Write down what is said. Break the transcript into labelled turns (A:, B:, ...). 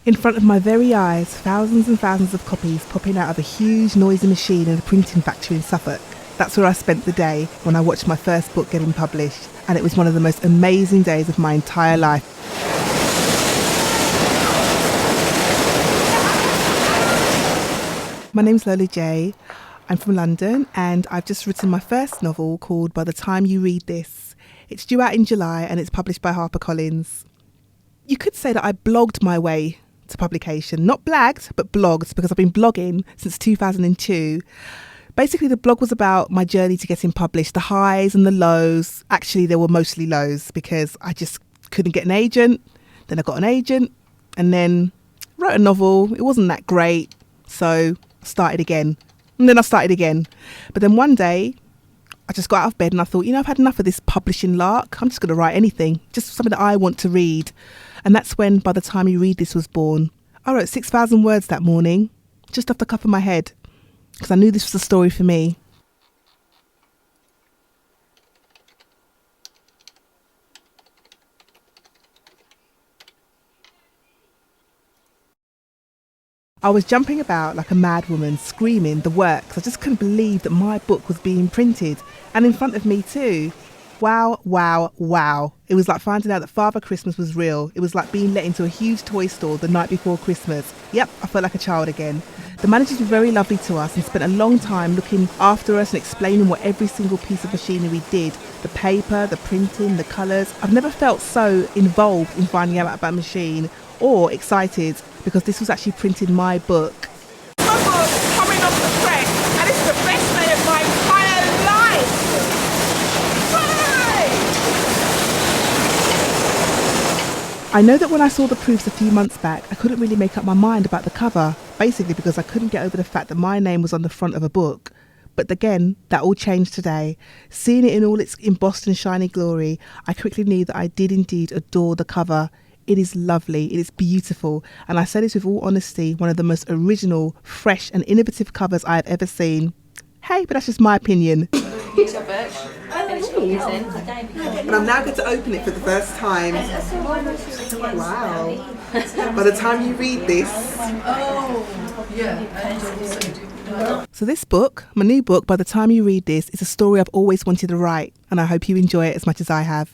A: In front of my very eyes, thousands and thousands of copies popping out of a huge noisy machine in a printing factory in Suffolk. That's where I spent the day when I watched my first book getting published, and it was one of the most amazing days of my entire life. My name's Lola Jaye. I'm from London, and I've just written my first novel called By the Time You Read This. It's due out in July and it's published by HarperCollins. You could say that I blogged my way to publication. Not blagged, but blogged, because I've been blogging since 2002. Basically, the blog was about my journey to getting published, the highs and the lows. Actually, there were mostly lows because I just couldn't get an agent. Then I got an agent and then wrote a novel. It wasn't that great, so I started again. And then I started again. But then one day, I just got out of bed and I thought, I've had enough of this publishing lark. I'm just going to write anything, just something that I want to read. And that's when By the Time You Read This was born. I wrote 6,000 words that morning, just off the cuff of my head, because I knew this was a story for me. I was jumping about like a mad woman, screaming the works. I just couldn't believe that my book was being printed, and in front of me too. Wow, wow, wow. It was like finding out that Father Christmas was real. It was like being let into a huge toy store the night before Christmas. Yep, I felt like a child again. The managers were very lovely to us and spent a long time looking after us and explaining what every single piece of machinery did. The paper, the printing, the colours. I've never felt so involved in finding out about a machine or excited because this was actually printing my book.
B: My book coming off the press, and it's the best day of my entire life.
A: I know that when I saw the proofs a few months back, I couldn't really make up my mind about the cover, basically because I couldn't get over the fact that my name was on the front of a book. But again, that all changed today. Seeing it in all its embossed and shiny glory, I quickly knew that I did indeed adore the cover. It is lovely, it is beautiful, and I say this with all honesty, one of the most original, fresh and innovative covers I have ever seen. Hey, but that's just my opinion. And I'm now going to open it for the first time. Wow. By the time you read this. So this book, my new book, By the Time You Read This, is a story I've always wanted to write, and I hope you enjoy it as much as I have.